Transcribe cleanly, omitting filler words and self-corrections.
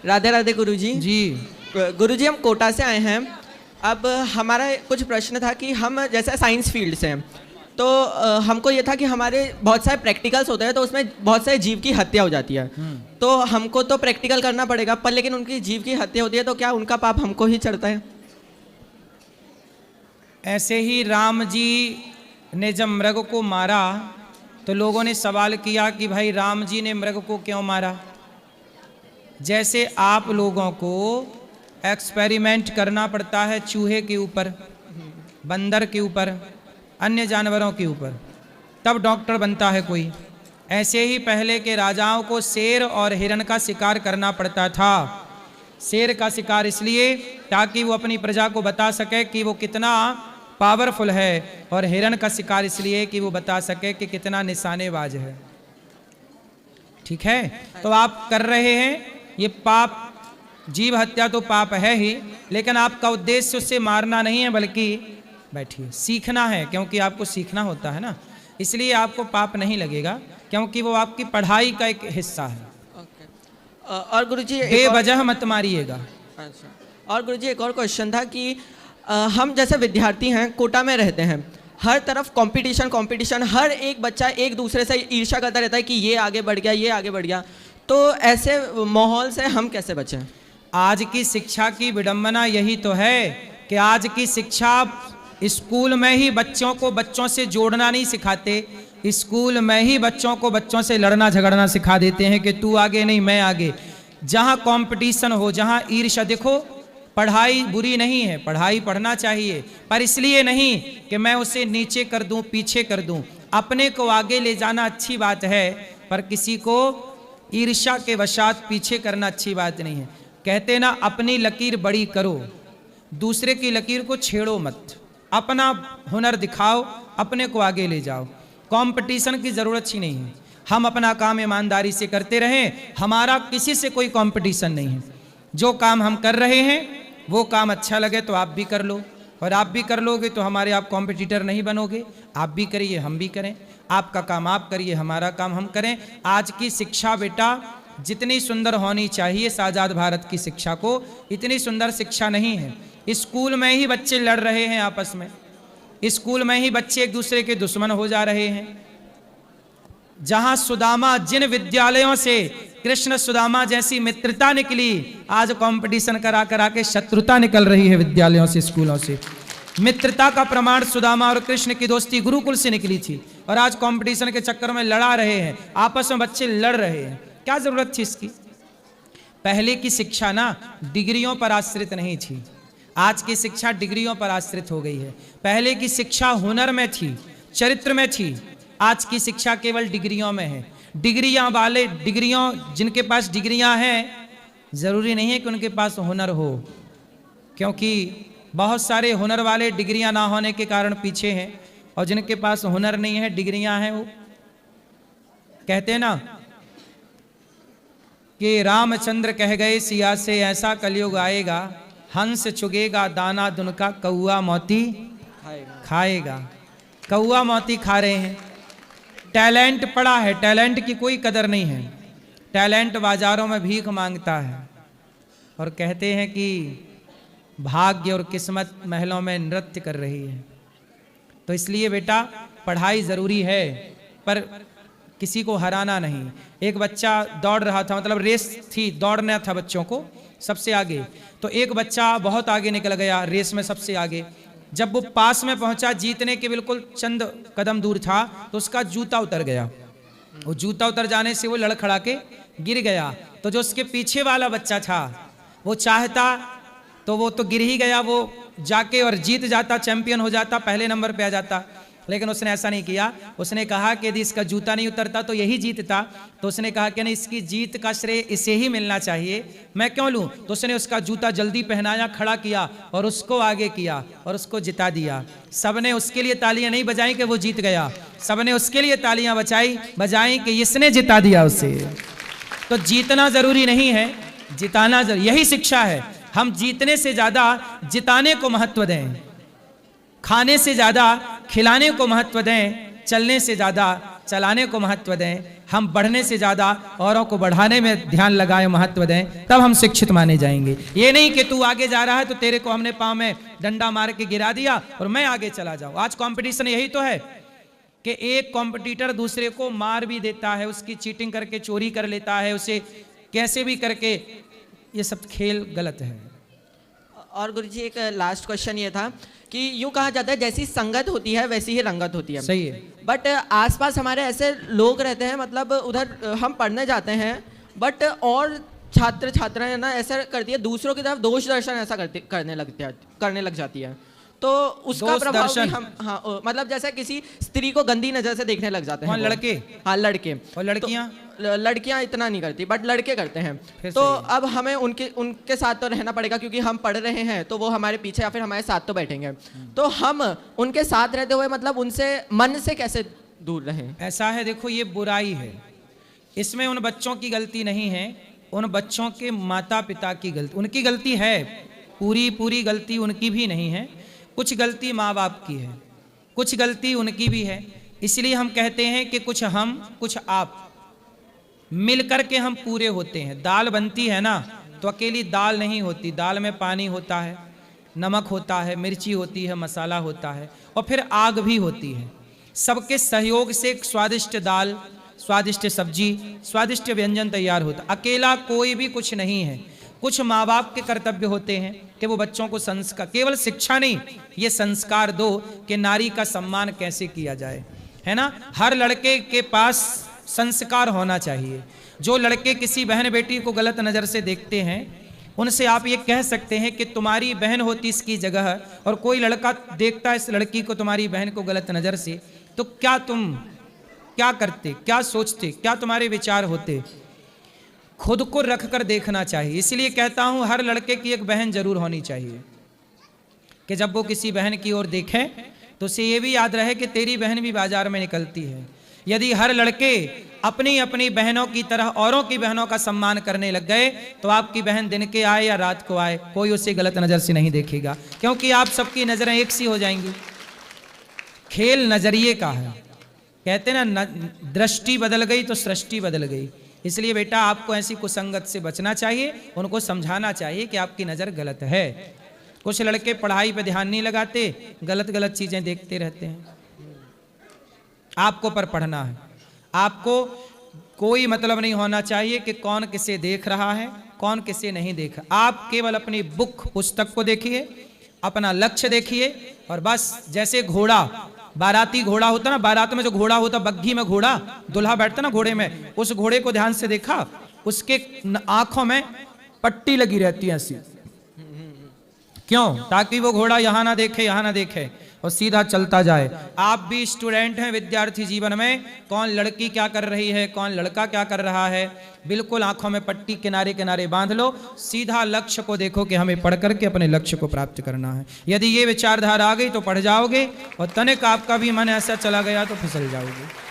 राधे राधे गुरुजी। जी गुरुजी, हम कोटा से आए हैं। अब हमारा कुछ प्रश्न था कि हम जैसे साइंस फील्ड से हैं, तो हमको ये था कि हमारे बहुत सारे प्रैक्टिकल्स होते हैं, तो उसमें बहुत सारे जीव की हत्या हो जाती है। तो हमको तो प्रैक्टिकल करना पड़ेगा, पर लेकिन उनकी जीव की हत्या होती है, तो क्या उनका पाप हमको ही चढ़ता है? ऐसे ही राम जी ने जब मृग को मारा तो लोगों ने सवाल किया कि भाई राम जी ने मृग को क्यों मारा। जैसे आप लोगों को एक्सपेरिमेंट करना पड़ता है चूहे के ऊपर, बंदर के ऊपर, अन्य जानवरों के ऊपर, तब डॉक्टर बनता है कोई, ऐसे ही पहले के राजाओं को शेर और हिरण का शिकार करना पड़ता था। शेर का शिकार इसलिए ताकि वो अपनी प्रजा को बता सके कि वो कितना पावरफुल है, और हिरण का शिकार इसलिए कि वो बता सके कि कितना निशानेबाज है। ठीक है, तो आप कर रहे हैं ये पाप, जीव हत्या तो पाप है ही, लेकिन आपका उद्देश्य उससे मारना नहीं है, बल्कि बैठिए सीखना है, क्योंकि आपको सीखना होता है ना, इसलिए आपको पाप नहीं लगेगा, क्योंकि वो आपकी पढ़ाई का एक हिस्सा है। और गुरुजी बेवजह मत मारिएगा। अच्छा, और गुरुजी एक और क्वेश्चन था कि हम जैसे विद्यार्थी हैं, कोटा में रहते हैं, हर तरफ कंपटीशन, हर एक बच्चा एक दूसरे से ईर्ष्या करता रहता है कि ये आगे बढ़ गया, ये आगे बढ़ गया, तो ऐसे माहौल से हम कैसे बचें? आज की शिक्षा की विडंबना यही तो है कि आज की शिक्षा स्कूल में ही बच्चों को बच्चों से जोड़ना नहीं सिखाते, स्कूल में ही बच्चों को बच्चों से लड़ना झगड़ना सिखा देते हैं कि तू आगे नहीं मैं आगे। जहाँ कंपटीशन हो, जहाँ ईर्ष्या, देखो पढ़ाई बुरी नहीं है, पढ़ाई पढ़ना चाहिए, पर इसलिए नहीं कि मैं उसे नीचे कर दूं, पीछे कर दूं। अपने को आगे ले जाना अच्छी बात है, पर किसी को ईर्ष्या के वशात पीछे करना अच्छी बात नहीं है। कहते ना, अपनी लकीर बड़ी करो, दूसरे की लकीर को छेड़ो मत, अपना हुनर दिखाओ, अपने को आगे ले जाओ। कंपटीशन की जरूरत ही नहीं है, हम अपना काम ईमानदारी से करते रहें, हमारा किसी से कोई कंपटीशन नहीं है। जो काम हम कर रहे हैं वो काम अच्छा लगे तो आप भी कर लो, और आप भी कर लोगे तो हमारे आप कॉम्पिटिटर नहीं बनोगे। आप भी करिए, हम भी करें, आपका काम आप करिए, हमारा काम हम करें। आज की शिक्षा बेटा जितनी सुंदर होनी चाहिए, आजाद भारत की शिक्षा को, इतनी सुंदर शिक्षा नहीं है। स्कूल में ही बच्चे लड़ रहे हैं आपस में, स्कूल में ही बच्चे एक दूसरे के दुश्मन हो जा रहे हैं। जहां सुदामा, जिन विद्यालयों से कृष्ण सुदामा जैसी मित्रता निकली, आज कंपटीशन करा करा के शत्रुता निकल रही है विद्यालयों से, स्कूलों से। मित्रता का प्रमाण सुदामा और कृष्ण की दोस्ती गुरुकुल से निकली थी, और आज कंपटीशन के चक्कर में लड़ा रहे हैं, आपस में बच्चे लड़ रहे हैं। क्या जरूरत थी इसकी? पहले की शिक्षा ना डिग्रियों पर आश्रित नहीं थी, आज की शिक्षा डिग्रियों पर आश्रित हो गई है। पहले की शिक्षा हुनर में थी, चरित्र में थी, आज की शिक्षा केवल डिग्रियों में है। डिग्रियां वाले, डिग्रियों जिनके पास डिग्रियां हैं, जरूरी नहीं है कि उनके पास हुनर हो, क्योंकि बहुत सारे हुनर वाले डिग्रियां ना होने के कारण पीछे हैं, और जिनके पास हुनर नहीं है डिग्रियां हैं, वो कहते हैं ना कि रामचंद्र कह गए सिया से, ऐसा कलयुग आएगा, हंस चुगेगा दाना दुनका, कौआ मोती खाएगा। कौआ मोती खा रहे हैं। टैलेंट पड़ा है, टैलेंट की कोई कदर नहीं है, टैलेंट बाजारों में भीख मांगता है, और कहते हैं कि भाग्य और किस्मत महलों में नृत्य कर रही है। तो इसलिए बेटा पढ़ाई जरूरी है, पर किसी को हराना नहीं। एक बच्चा दौड़ रहा था, मतलब रेस थी, दौड़ना था बच्चों को सबसे आगे, तो एक बच्चा बहुत आगे निकल गया रेस में, सबसे आगे। जब वो पास में पहुंचा, जीतने के बिल्कुल चंद कदम दूर था, तो उसका जूता उतर गया। वो जूता उतर जाने से वो लड़खड़ा के गिर गया। तो जो उसके पीछे वाला बच्चा था, वो चाहता तो वो तो गिर ही गया, वो जाके और जीत जाता, चैंपियन हो जाता, पहले नंबर पे आ जाता, लेकिन उसने ऐसा नहीं किया। उसने कहा कि यदि इसका जूता नहीं उतरता तो यही जीतता। तो उसने कहा कि नहीं, इसकी जीत का श्रेय इसे ही मिलना चाहिए, मैं क्यों लूं। तो उसने उसका जूता जल्दी पहनाया, खड़ा किया, और उसको आगे किया, और उसको जिता दिया। सबने उसके लिए तालियां नहीं बजाई कि वो जीत गया, सबने उसके लिए तालियां बजाई कि इसने जिता दिया उसे। तो जीतना जरूरी नहीं है, जिताना जरूरी। यही शिक्षा है, हम जीतने से ज्यादा जिताने को महत्व दें, खाने से ज्यादा खिलाने को महत्व दें, चलने से ज्यादा चलाने को महत्व दें, हम बढ़ने से ज़्यादा औरों को बढ़ाने में ध्यान लगाएं, महत्व दें, तब हम शिक्षित माने जाएंगे। ये नहीं कि तू आगे जा रहा है तो तेरे को हमने पाँव में डंडा मार के गिरा दिया और मैं आगे चला जाऊँ। आज कंपटीशन यही तो है कि एक कॉम्पिटिटर दूसरे को मार भी देता है, उसकी चीटिंग करके चोरी कर लेता है, उसे कैसे भी करके, ये सब खेल गलत है। और गुरुजी एक लास्ट क्वेश्चन ये था कि यूं कहा जाता है जैसी संगत होती है वैसी ही रंगत होती है। सही है। बट आसपास हमारे ऐसे लोग रहते हैं, मतलब उधर हम पढ़ने जाते हैं बट और छात्र छात्राएं ना ऐसा करती है, दूसरों की तरफ दोष दर्शन ऐसा करने लग जाती है, तो उसका दोष प्रभाव भी दर्शन? हम, हाँ, मतलब जैसे किसी स्त्री को गंदी नजर से देखने लग जाते हैं कौन, वो। लड़के? हाँ लड़के। और लड़कियां? लड़कियां इतना नहीं करती बट लड़के करते हैं। फिर तो सही है। अब हमें उनके साथ तो रहना पड़ेगा क्योंकि हम पढ़ रहे हैं, तो वो हमारे पीछे या फिर हमारे साथ तो बैठेंगे। तो हम उनके साथ रहते हुए मतलब उनसे मन से कैसे दूर रहें? ऐसा है, देखो ये बुराई है, इसमें उन बच्चों की गलती नहीं है, उन बच्चों के माता पिता की गलती, उनकी गलती है, पूरी गलती उनकी भी नहीं है, कुछ गलती माँ बाप की है, कुछ गलती उनकी भी है। इसलिए हम कहते हैं कि कुछ हम कुछ आप मिलकर के हम पूरे होते हैं। दाल बनती है ना तो अकेली दाल नहीं होती, दाल में पानी होता है, नमक होता है, मिर्ची होती है, मसाला होता है और फिर आग भी होती है। सबके सहयोग से एक स्वादिष्ट दाल, स्वादिष्ट सब्जी, स्वादिष्ट व्यंजन तैयार होता। अकेला कोई भी कुछ नहीं है। कुछ माँ बाप के कर्तव्य होते हैं कि वो बच्चों को संस्कार, केवल शिक्षा नहीं, ये संस्कार दो कि नारी का सम्मान कैसे किया जाए, है ना। हर लड़के के पास संस्कार होना चाहिए। जो लड़के किसी बहन बेटी को गलत नज़र से देखते हैं, उनसे आप ये कह सकते हैं कि तुम्हारी बहन होती इसकी जगह और कोई लड़का देखता है इस लड़की को, तुम्हारी बहन को गलत नज़र से, तो क्या तुम क्या करते, क्या सोचते, क्या तुम्हारे विचार होते? खुद को रख कर देखना चाहिए। इसलिए कहता हूं हर लड़के की एक बहन जरूर होनी चाहिए कि जब वो किसी बहन की ओर देखे तो उसे ये भी याद रहे कि तेरी बहन भी बाजार में निकलती है। यदि हर लड़के अपनी अपनी बहनों की तरह औरों की बहनों का सम्मान करने लग गए तो आपकी बहन दिन के आए या रात को आए, कोई उसे गलत नज़र से नहीं देखेगा, क्योंकि आप सबकी नज़रें एक सी हो जाएंगी। खेल नजरिए का है, कहते ना दृष्टि बदल गई तो सृष्टि बदल गई। इसलिए बेटा आपको ऐसी कुसंगत से बचना चाहिए, उनको समझाना चाहिए कि आपकी नज़र गलत है। कुछ लड़के पढ़ाई पे ध्यान नहीं लगाते, गलत गलत चीज़ें देखते रहते हैं। आपको पर पढ़ना है, आपको कोई मतलब नहीं होना चाहिए कि कौन किसे देख रहा है, कौन किसे नहीं देख रहा। आप केवल अपनी बुक पुस्तक को देखिए, अपना लक्ष्य देखिए और बस। जैसे घोड़ा, बाराती घोड़ा होता ना, बारात में जो घोड़ा होता, बग्घी में घोड़ा, दुल्हा बैठता ना घोड़े में, उस घोड़े को ध्यान से देखा, उसके आंखों में पट्टी लगी रहती है ऐसी, क्यों? ताकि वो घोड़ा यहाँ ना देखे, यहाँ ना देखे और सीधा चलता जाए। आप भी स्टूडेंट हैं, विद्यार्थी जीवन में, कौन लड़की क्या कर रही है, कौन लड़का क्या कर रहा है, बिल्कुल आंखों में पट्टी किनारे किनारे बांध लो, सीधा लक्ष्य को देखो कि हमें पढ़ करके अपने लक्ष्य को प्राप्त करना है। यदि ये विचारधारा आ गई तो पढ़ जाओगे और तनिक आपका भी मन ऐसा चला गया तो फिसल जाओगे।